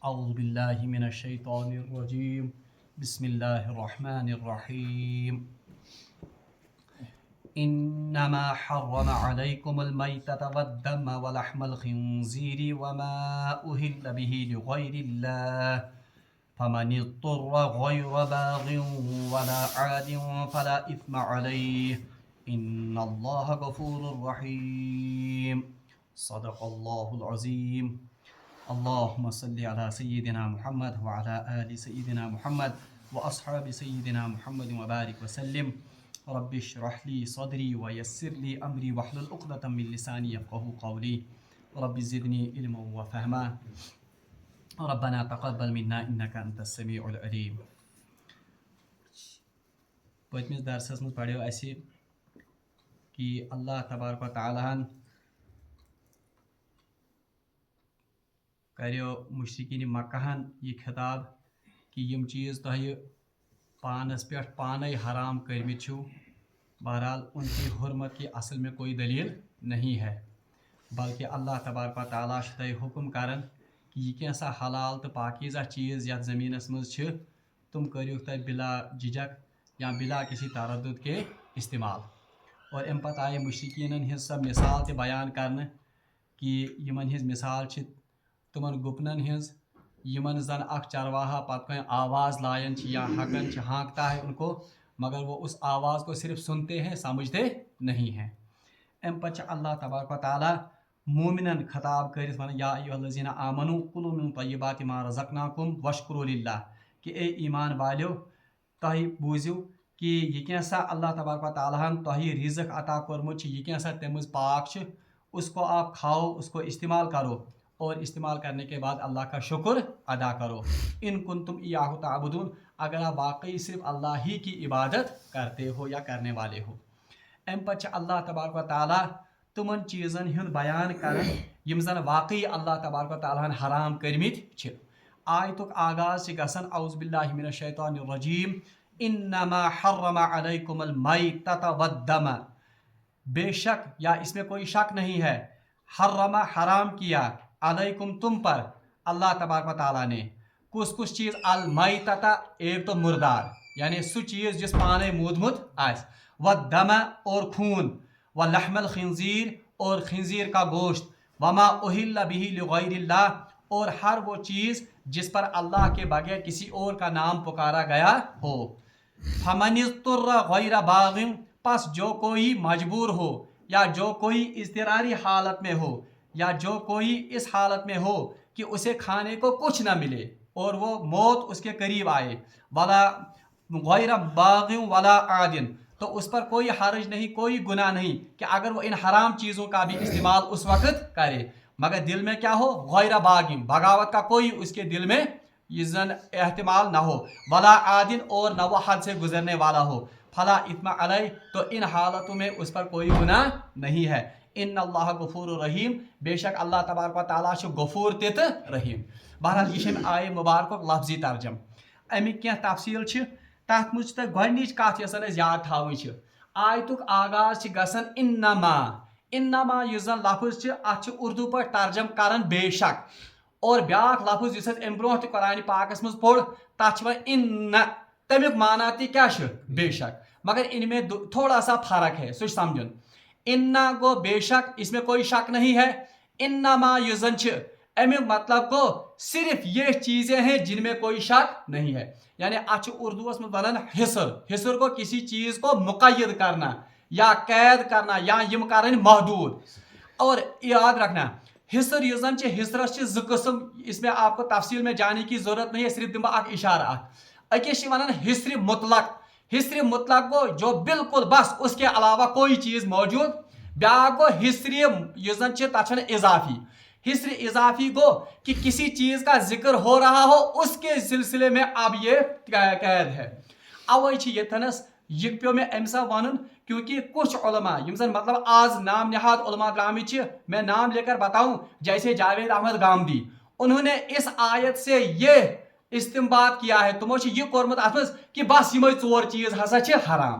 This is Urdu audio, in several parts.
أعوذ بالله من الشيطان الرجيم بسم الله الرحمن الرحيم إنما حرم عليكم الميتة والدم ولحم الخنزير وما أهل به لغير الله فمن اضطر غير باغ ولا عاد فلا إثم عليه إن الله غفور رحيم صدق الله العظيم اللهم صل على سيدنا محمد وعلى آل سيدنا محمد وأصحاب سيدنا محمد وبارك وسلم رب اشرح لي صدري ويسر لي أمري واحلل عقدة من لساني يفقهوا قولي رب زدني علما وفهما ربنا تقبل منا إنك أنت السميع العليم. پٔتمِس درسس منٛز پڑھیو اَسہِ کہ اللہ تبارک و تعالیٰ ہن کریو مشرقین مکہ ہن یہ خطاب کہ یم چیز تۄہہِ پانس پٮ۪ٹھ پانے حرام کٔرمٕتۍ چھِو بہرحال ان کی حرمت کی اصل میں کوئی دلیل نہیں ہے بلکہ اللہ تبارک و تعالیٰ چھُ تۄہہِ حکم کران کہ یہ کینٛژھا حلال تو پاکیزہ چیز یتھ زمینس منٛز چھِ تم کٔرِو تُہۍ بلا جھجک یا بلا کسی تردد کے استعمال. اور امہِ پتہٕ آیہِ مشرقیٖنن ہٕنٛز سۄ مثال تہِ بیان کرنہٕ کہ یمن ہٕنٛز مثال چھِ تمن گُپنن ہٕنٛز یمن زن اکھ چرواہا پتہٕ کٲنٛۍ آواز لایان چھِ یا ہکان چھِ ہانکتا ہے ان کو مگر وہ اس آواز کو صرف سنتے ہیں سمجھتے نہیں ہیں. امہِ پتہٕ چھِ اللہ تبارک و تعالیٰ مومنن خطاب کٔرِتھ ونان یا ایھا الذین آمنوا کُلوا من طیبات ما رزقناکم واشکروا للہ کہ اے ایمان والیو تۄہہِ بوٗزِو کہ یہ کینٛژھا اللہ تبارک و تعالیٰ ہن تۄہہِ رزق عطا کوٚرمُت چھُ یہ کینٛژھا تَمہِ منٛز پاک چھُ اس کو آپ کھاؤ اس کو استعمال کرو اور استعمال کرنے کے بعد اللہ کا شکر ادا کرو ان کنتم ایاہ تعبدون اگر آپ واقعی صرف اللہ ہی کی عبادت کرتے ہو یا کرنے والے ہو. امہِ پتہٕ چھِ اللہ تبارک و تعالیٰ تمن چیزن ہُنٛد بیان کران یم زن واقعی اللہ تبارک و تعالیٰ ہن حرام کٔرمٕتۍ چھِ. آیتُک آغاز چھِ گژھان اعوذ باللہ من الشیطان الرجیم انما حرم علیکم المیتۃ والدم بے شک یا اس میں کوئی شک نہیں ہے حرم حرام کیا علیکم تم پر اللہ تبارک و تعالیٰ نے کس چیز المیتۃ ایک تو مردار یعنی سو چیز جس پانے مودمت آس والدم اور خون ولحم الخنزیر اور خنزیر کا گوشت وما اہل بہ لغیر اللہ اور ہر وہ چیز جس پر اللہ کے بغیر کسی اور کا نام پکارا گیا ہو. فمن اضطر غیر باغ پس جو کوئی مجبور ہو یا جو کوئی اضطراری حالت میں ہو یا جو کوئی اس حالت میں ہو کہ اسے کھانے کو کچھ نہ ملے اور وہ موت اس کے قریب آئے ولا غیر باغ ولا عادن تو اس پر کوئی حرج نہیں کوئی گناہ نہیں کہ اگر وہ ان حرام چیزوں کا بھی استعمال اس وقت کرے مگر دل میں کیا ہو غیر باغ بغاوت کا کوئی اس کے دل میں یہ زن احتمال نہ ہو ولا عادن اور نہ وہ حد سے گزرنے والا ہو فلا اثم علیہ تو ان حالتوں میں اس پر کوئی گناہ نہیں ہے. ان اللہ غفور رحیم بے شک اللہ تبارک و تعالیٰ چھُ غفور تہِ تہٕ رحیم. بہرحال یہ چھِ آیہِ مبارکُک لفظی ترجم امیِکۍ کینٛہہ تفصیٖل چھِ تتھ منٛز چھِ تۄہہِ گۄڈنِچ کتھ یۄس أسۍ یاد تھاوٕنۍ چھِ آیتُک آغاز چھِ گژھان انما یُس زن لفظ چھِ اتھ چھِ اردو پٲٹھۍ ترجم کران بے شک اور بیاکھ لفظ یُس اَسہِ امہِ برونٛٹھ تہِ قرآنِ پاکس منٛز پوٚر تتھ چھِ ونان ان تمیُک معنی تہِ کیاہ چھُ بے شک مگر ان میں تھوڑا سا فرق ہے سُہ چھُ سمجھُن. انا گو بے شک اس میں کوئی شک نہیں ہے انما یُس زن چھِ امیُک مطلب گو صرف یہ چیزیں ہیں جن میں کوئی شک نہیں ہے یعنی اتھ چھُ اردوس منٛز ونان حصر کو کسی چیز کو مقید کرنا یا قید کرنا یا یم کرن محدود. اور یاد رکھنا حصر یُس زن چھِ حصرس چھِ زٕ قٕسم اس میں آپ کو تفصیل میں جانے کی ضرورت نہیں ہے صرف دمہٕ بہٕ اکھ اشارہ اتھ أکِس چھِ ونان حصر مطلق گو جو بالکل بس اس کے علاوہ کوئی چیز موجود بیاکھ گو حصر یُس زن چھِ تتھ چھِ ونان اضافی حصر اضافی گو کہ کسی چیز کا ذکر ہو رہا ہو اس کے سلسلے میں اب یہ قید ہے. اوے چھِ ییٚتھنس یہ پیو مےٚ امہِ ساتہٕ ونُن کیونکہ کچھ علماء یم زن مطلب آز نام نہاد علماء درامٕتۍ چھِ میں نام لے کر بتاؤں جیسے جاوید احمد گامدی انہوں نے اس آیت سے یہ استنباط کیا ہے تمو چھِ یہ کوٚرمُت اتھ منٛز کہ بس یمے ژور چیز ہسا چھِ حرام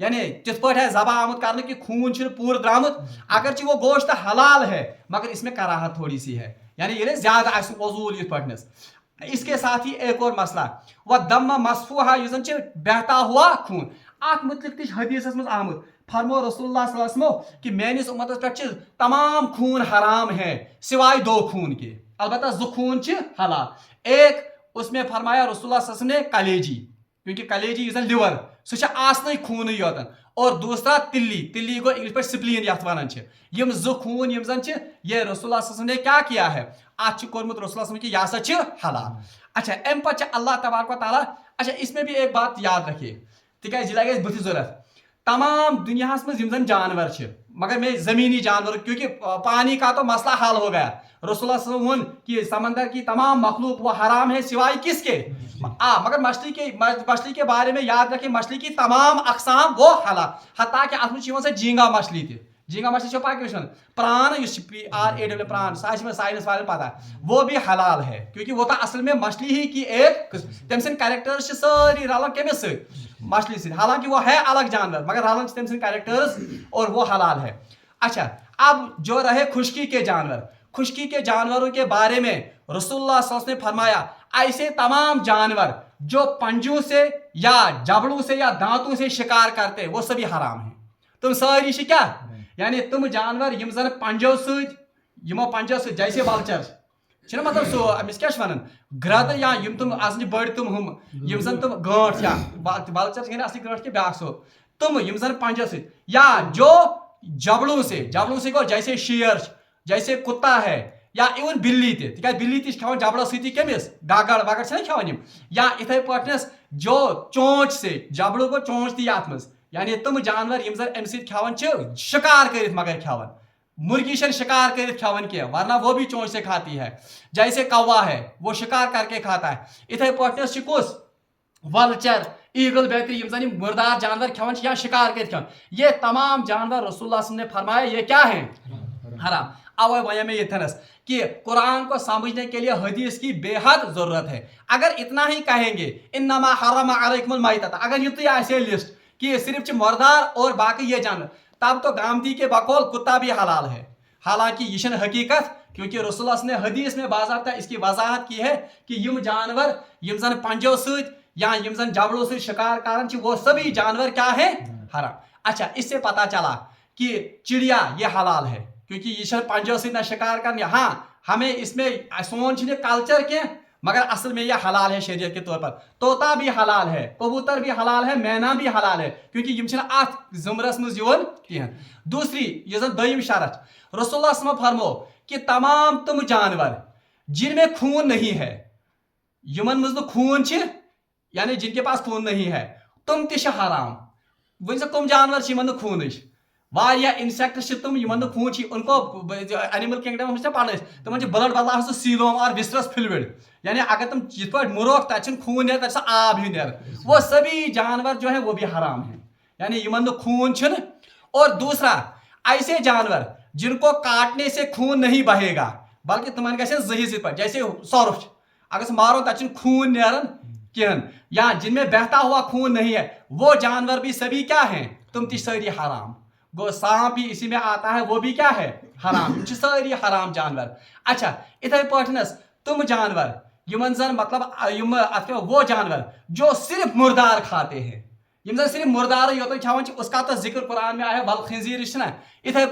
یعنی تِتھ پٲٹھۍ ہے ذبح آمُت کرنہٕ کہ خوٗن چھُنہٕ پوٗرٕ درٛامُت اگرچہ وہ گوشت حلال ہے مگر اس میں کراہت تھوڑی سی ہے یعنی ییٚلہِ زیادٕ آسہِ وضوٗل یِتھ پٲٹھۍ اس کے ساتھ ہی ایک اور مسئلہ وہ دم مصفوحہ یُس زن چھِ بہتا ہوا خوٗن اتھ متعلق تہِ چھِ حدیثس منٛز آمُت فرمو رسول اللہ صلی اللہ علیہ وسلم کہ میٲنِس اُمتس پٮ۪ٹھ چھِ تمام خوٗن حرام ہے سوائے 2 خوٗن کے البتہ 2 خوٗن چھِ حلال ایک اس میں فرمایا رسول اللہ صلی اللہ علیہ وسلم نے کلیجی کیونکہ کلیجی یُس زن لیور سُہ چھِ آسنٕے خوٗنٕے یوتن اور دوسرا تلی گو انگلش پٲٹھۍ سپلین یتھ ونان چھِ یم 2 خوٗن یم زن چھِ یہ رسول اللہ صلی اللہ علیہ وسلم نے کیا کیا ہے اتھ چھُ کوٚرمُت رسول اللہ صلی اللہ علیہ وسلم کہ یہ ہسا چھِ حلال اچھا امہِ پتہٕ چھِ اللہ تبارک و تعالیٰ اچھا اس میں بھی ایک بات یاد رکھیے تِکیازِ یہِ لگہِ اَسہِ بٕتھِ ضوٚرتھ تمام دنیاہس منٛز یم زن جانور چھِ مگر میں زمینی جانور کیونکہ پانی کا تو مسئلہ حل ہو گیا رسول اللہ صلی اللہ علیہ وسلم وون کہ سمندر کی تمام مخلوق وہ حرام ہے سوائے کس کے مگر مچھلی کے بارے میں یاد رکھیں مچھلی کی تمام اقسام وہ حلال حتیٰ کہ اتھ منٛز چھِ یِوان سۄ جھینگا مچھلی تہِ جھینگا مچھلی چھو پاک وچھن پران یُس PRAN پران سُہ آسہِ سائنس والٮ۪ن پتہ وہ بھی حلال ہے کیونکہ وہ تو اصل میں مچھلی ہی کی ایک قسم تٔمۍ سٕنٛدۍ کریکٹرز چھِ سٲری رلان کٔمِس سۭتۍ مچھلی سے حالانکہ وہ ہے الگ جانور مگر رلان چھِ تٔمۍ سٕنٛدۍ کریکٹرز اور وہ حلال ہے اچھا اب جو رہے خشکی کے جانور خشکی کے جانوروں کے بارے میں رسول اللہ صلی اللہ علیہ وسلم نے فرمایا ایسے تمام جانور جو پنجوں سے یا جبڑوں سے یا دانتوں سے شکار کرتے وہ سبھی حرام ہیں تم ساری چھِ کیا یعنی تم جانور یم زن پنجو سۭتۍ یمو پنجو سۭتۍ جیسے والچر چھُنہ مطلب سُہ أمِس کیٛاہ چھِ وَنان گرٛدٕ یا یِم تِم آسان بٔڑۍ تِم ہُم یِم زن تِم گٲنٛٹھ یا والچر چھِ اصلی گٲنٛٹھ کہِ بیٛاکھ سُہ تِم یِم زن پنجو سۭتۍ یا جو جبڑوں سے گوٚو جیسے شیر جیسے کتا ہے یا ایون بلی تہِ تِکیٛازِ بلی تہِ چھِ کھٮ۪وان جبڑو سۭتی کٔمِس گگر وگر چھِنہ کھٮ۪وان یِم یا یِتھے پٲٹھۍ جو چونچ سے جبڑو گوٚو چونچ تہِ یتھ منٛز یعنی تِم جانور یم زن امہِ سۭتۍ کھٮ۪وان چھِ شکار کٔرِتھ مگر کھٮ۪وان مرغی چھنہٕ شکار کٔرِتھ کھٮ۪وان کینٛہہ ورنہ وہ بھی چونچ سے کھاتی ہے جیسے کوا ہے وہ شکار کر کے کھاتا ہے اتھے پٲٹھۍ چھِ کُس ولچر ایگل بیترِ یم زن یم مردار جانور کھٮ۪وان چھِ یا شکار کٔرِتھ کھٮ۪وان یہ تمام جانور رسول اللہ صلی اللہ علیہ وسلم نے فرمایا یہ کیا ہے حرام اوے ونے میں یتھنس کہ قرآن کو سمجھنے کے لیے حدیث کی بے حد ضرورت ہے اگر اتنا ہی کہیں گے انما حرم علیکم المیتۃ اگر یتُے آسہِ لسٹ کہ یہ صرف مردار اور باقی یہ جانور تب تو گامتی کے بقول کتا بھی حلال ہے حالانکہ یہ چھنہ حقیقت کیونکہ رسول اللہ نے حدیث میں باضابطہ اس کی وضاحت کی ہے کہ یم جانور یم زن پنجو سۭتۍ یا یم زن جبڑوں سے شکار کران چھِ وہ سبھی جانور کیا ہے حرام اچھا اس سے پتہ چلا کہ چڑیا یہ حلال ہے کیونکہ یہ چھنہ پنجو سۭتۍ نہ شکار کرنے ہاں ہمیں اس میں سون چھنہ کلچر کینٛہہ مگر اصل میں یہ حلال ہے شریعت کے طور پر طوطا بھی حلال ہے کبوتر بھی حلال ہے مینا بھی حلال ہے کیونکہ یم چھنہ اتھ زمرس منٛز یِوان کینٛہہ دوسری یہ زن دوٚیِم شرط رسول اللہ صلی اللہ علیہ وسلم فرمو کہ تمام تم جانور جن میں خون نہیں ہے یمن منٛز نہٕ خوٗن چھِ یعنی جن کے پاس خون نہیں ہے تم تہِ چھِ حرام وۄنۍ سا کم جانور چھِ یمن نہٕ خوٗنٕچ واریاہ انسیکٹس چھِ تم یمن نہٕ خوٗن چھِ ان کو اینیمل کنگڈم منٛز چھِ پڑھ أسۍ تمن چھِ بلڈ بدلاوان سُہ سیلوم اور وسرس فلوئڈ یعنی اگر تم یِتھ پٲٹھۍ مُروکھ تتہِ چھُنہٕ خوٗن نیران تتہِ چھُ آب ہی نیران وہ سبھی جانور جو ہے وہ بھی حرام ہیں یعنی یمن نہٕ خوٗن چھُنہٕ اور دوسرا ایسے جانور جن کو کاٹنے سے خون نہیں بہے گا بلکہ تمن گژھن زہی سۭتۍ پٲٹھۍ جیسے سۄرُپھ چھُ اگر سُہ مارو تتہِ چھُنہٕ خوٗن نیران کہن یا جن میں بہتا ہوا خون نہیں ہے وہ جانور بھی سبھی کیا ہیں تم تہِ سٲری حرام گو سانپ بھی اسی میں آتا ہے وہ بھی کیا ہے حرام یم چھِ سٲری حرام جانور اچھا اتھے پٲٹھۍ تم جانور یمن زن مطلب وہ جانور جو صرف مردار کھاتے ہیں یم زن صرف مردار یوتن کھٮ۪وان چھِ اس کا تو ذکر قرآن میں آیا والخنزیر چھُنہ اتھے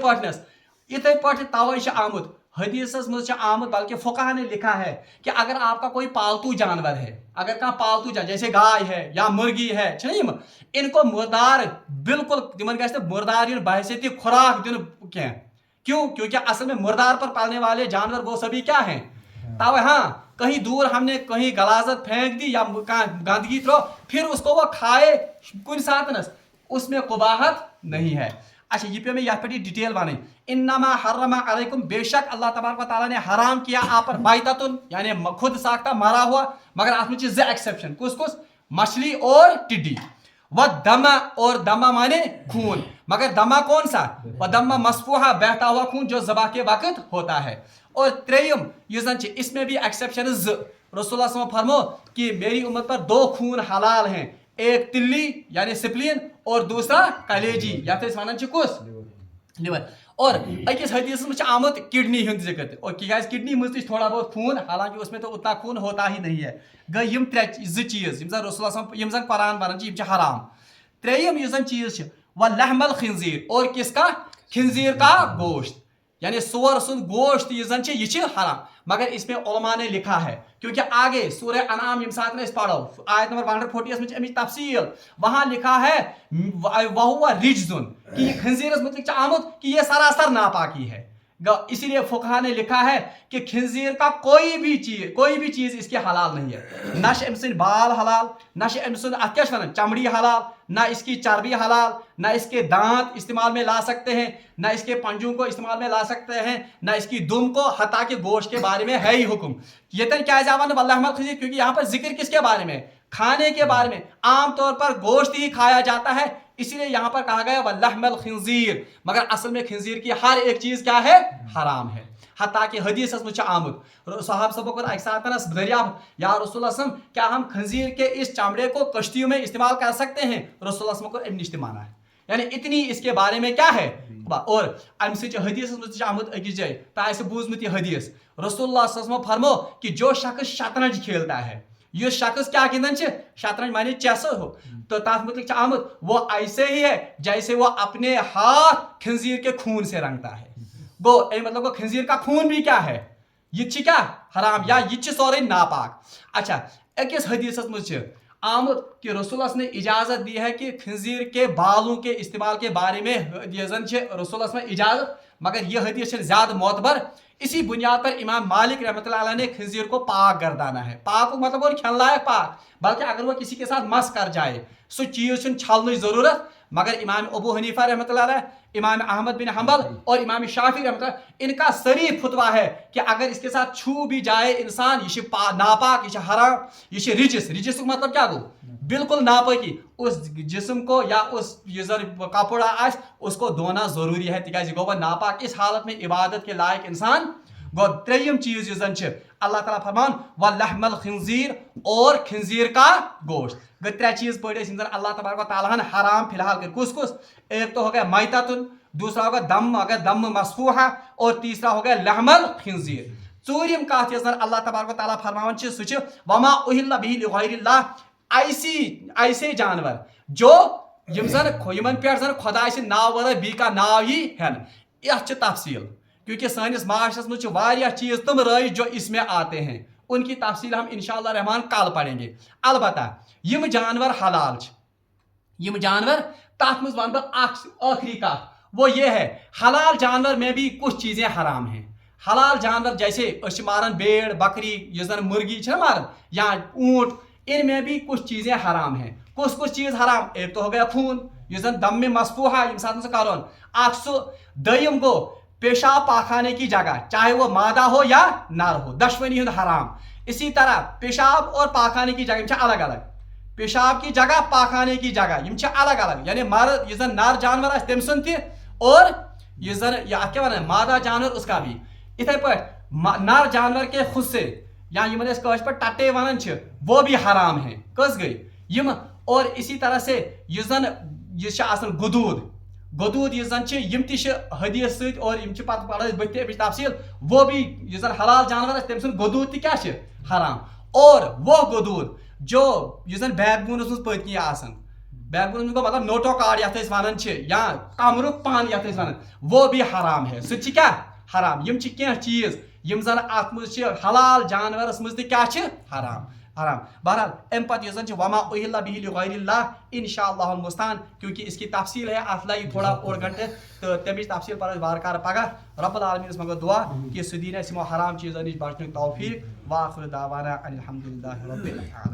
پٲٹھۍ توے چھُ آمُت حدیثس منٛز چھُ آمُت بلکہ فقہا نے لکھا ہے کہ اگر آپ کا کوئی پالتو جانور ہے اگر کانٛہہ پالتو جانور جیسے گائے ہے یا مرغی ہے چھنہ یم ان کو مردار بالکل تمن گژھِ نہٕ مردار یُن بحیثیت خوراک دِنہٕ کینٛہہ کیوں کیونکہ اصل میں مردار پر پالنے والے جانور وہ سبھی کیا ہیں توے ہاں کہیں دور ہم نے کہیں غلاظت پھینک دی یا گندگی ترو پھر اس کو وہ کھائے کن ساتنس اس میں قباحت نہیں ہے اچھا یہ پہ میں یہاں پہ ڈیٹیل بنائی انما حرم علیکم بے شک اللہ تبارک و تعالیٰ نے حرام کیا آپ پر بائتتن یعنی خود ساختہ مرا ہوا مگر آپ میں زٕ ایکسیپشن کس مچھلی اور ٹڈی وہ دما اور دما مانے خون مگر دما کون سا وہ دما مصفوحہ بہتا ہوا خون جو ذبح کے وقت ہوتا ہے اور تریم یہ زن اس میں بھی ایکسیپشن رسول اللہ صلی اللہ علیہ وسلم فرمو کہ میری امت پر 2 خون حلال ہیں ایک تلی یعنی سپلین اور دوسرا کلیجی یتھ أسۍ ونان چھِ کُس لیور اور أکِس حدیثس منٛز چھِ آمُت کڈنی ہُنٛد ذکر اور کیٛازِ کڈنی منٛز تہِ چھِ تھوڑا بہت خوٗن حالانکہ اس میں تو اتنا خون ہوتا ہی نہیں ہے گٔے یِم زٕ چیٖز یِم زن رسول اللہ یِم زن قرآن ونان چھِ یِم چھِ حرام ترٛیٚیِم یُس زن چیٖز چھِ وَلحم الخنزیٖر اور کس کا خنزیٖر کا گوشت یعنی سور سُنٛد گوشت یُس زن چھِ یہِ چھِ حرام مگر اس میں علماء نے لکھا ہے کیونکہ آگے سورہ انعام یم ساتھ اس پڑھو آیت نمبر 140 میں امیچ تفصیل وہاں لکھا ہے وَهُوَ رِجْزٌ کہ یہ خنزیرس متعلق آمد کہ یہ سراسر ناپاکی ہے اسی لیے فقہا نے لکھا ہے کہ خنزیر کا کوئی بھی چیز اس کے حلال نہیں ہے نہ ام سن بال حلال نہ ام سن ات کیا ونان چمڑی حلال نہ اس کی چربی حلال نہ اس کے دانت استعمال میں لا سکتے ہیں نہ اس کے پنجوں کو استعمال میں لا سکتے ہیں نہ اس کی دم کو حتیٰ کہ گوشت کے بارے میں ہے ہی حکم یہ تن کیا جاوان واللہ خنزیر کیونکہ یہاں پر ذکر کس کے بارے میں کھانے کے بارے میں عام طور پر گوشت ہی کھایا جاتا ہے اسی لیے یہاں پر کہا گیا واللحم الخنزیر مگر اصل میں خنزیر کی ہر ایک چیز کیا ہے حرام ہے حتیٰ کہ حدیث میں آمد صحابہ سبوں کو ایک ساتھ دریافت یا رسول اللہ وسلم کیا ہم خنزیر کے اس چمڑے کو کشتیوں میں استعمال کر سکتے ہیں رسول اللہ کو نشت مانا ہے یعنی اتنی اس کے بارے میں کیا ہے اور ام سے حدیث میں آمد اکس جائے تو بوزمت یہ حدیث رسول اللہ صلی اللہ علیہ وسلم فرمو کہ جو شخص شطرنج کھیلتا ہے یہ شخص کیا گندن شطرنج مانے چیس ہو تو تات متعلق آمد وہ ایسے ہی ہے جیسے وہ اپنے ہاتھ خنزیر کے خون سے رنگتا ہے گو اے مطلب وہ خنزیر کا خون بھی کیا ہے یہ کیا حرام یا یہ سورے ناپاک اچھا اکس حدیث مجھ آمد کہ رسول اللہ نے اجازت دی ہے کہ خنزیر کے بالوں کے استعمال کے بارے میں یہ زن رسول اللہ نے اجازت مگر یہ حدیث زیادہ معتبر اسی بنیاد پر امام مالک رحمۃ اللہ علیہ نے خنزیر کو پاک گردانا ہے پاک مطلب اور کھیل لائق پاک بلکہ اگر وہ کسی کے ساتھ مس کر جائے سو چیز چھلنے ضرورت مگر امام ابو حنیفہ رحمۃ اللہ علیہ امام احمد بن حنبل اور امام شافعی رحمۃ اللہ ان کا صریح فتویٰ ہے کہ اگر اس کے ساتھ چھو بھی جائے انسان یہ ناپاک یہ حرام یہ رجس مطلب کیا گو بالکل ناپاکی اس جسم کو یا اس کپڑا آس اس کو دھونا ضروری ہے تکیازِ گو وہ ناپاک اس حالت میں عبادت کے لائق انسان گو تریم چیز یہ زن اللہ تعالیٰ فرمان وَلَحْمَ الْخِنزِيرِ اور خنزیر کا گوشت گئی ترے چیز پڑھے سن اللہ تبارک و تعالیٰ نے حرام فی الحال کر کس ایک تو ہو گیا میتتن دوسرا ہوگا دم مسفوحہ اور تیسرا ہو گیا لحم الخنزیر ژوٗرِم کتھ یس اللہ تبارک و تعالیٰ فرماوان سہ وما اہل به لغیر اللہ ایسے جانور جو یمن پہ زن خدا سند ناو ورٲے بیٚیہِ کا ناو یی ہن یتھ تفصیل کیونکہ سانس معاشرس مجھ چیز تم رائج جو اس میں آتے ہیں ان کی تفصیل ہم انشاءاللہ رحمان کل پڑھیں گے البتہ یم جانور حلال یم جانور تات مز ون بہ آخری کت وہ یہ ہے حلال جانور میں بھی کچھ چیزیں حرام ہیں حلال جانور جیسے مارن بیڑ بکری یہ زن مرغی مارن یا اونٹ ان میں بھی کچھ چیزیں حرام ہیں کچھ چیز حرام ایک تو ہو گیا خون یہ زن دم میں مسفوحہ یم سات کرون اخ سو دیم گو پیشاب پاخانے کی جگہ چاہے وہ مادہ ہو یا نر ہو دشمنی ہند حرام اسی طرح پیشاب اور پاخانے کی جگہ الگ الگ پیشاب کی جگہ پاخانے کی جگہ الگ الگ یعنی مرد یہ زن نر جانور تم سن تہ اور یہ زن کیا ونان مادہ جانور اس کا بھی اتھے پہ نر جانور کے خود سے یا یمن پہ ٹٹے ونان وہ بھی حرام ہیں کس گئی یم اور اسی طرح سے یہ زن یہ گدود یہ زن یم تہ حدیث ست اور یم پتہ پڑھ بت تفصیل وہ بھی یہ زن حلال جانور تم سن گدود تہ کیا حرام اور وہ گدود جو یہ زن بیک بونس مز پتنی آسان بیک بونس مز مطلب نوٹو کارڈ یتھ ونان یا کمرک پان یتھ ونان وہ بھی حرام ہے سہ کیا حرام یم کینٛہہ چیز یم زن ات مز حلال جانورس مز تہ کیا حرام بہرحال ام پتہ یہ وما اہل به لغیر اللہ انشاءاللہ المستعان کیونکہ اس کی تفصیل ہے ات لگی تھوڑا اور گھنٹے تو تمچ تفصیل پر وارکار پگہ رب العالمین مگر دعا کہ سہ دین اسہ حرام چیزن نش بچنک توفیق واخر دعوانا ان الحمد للہ رب العالمین.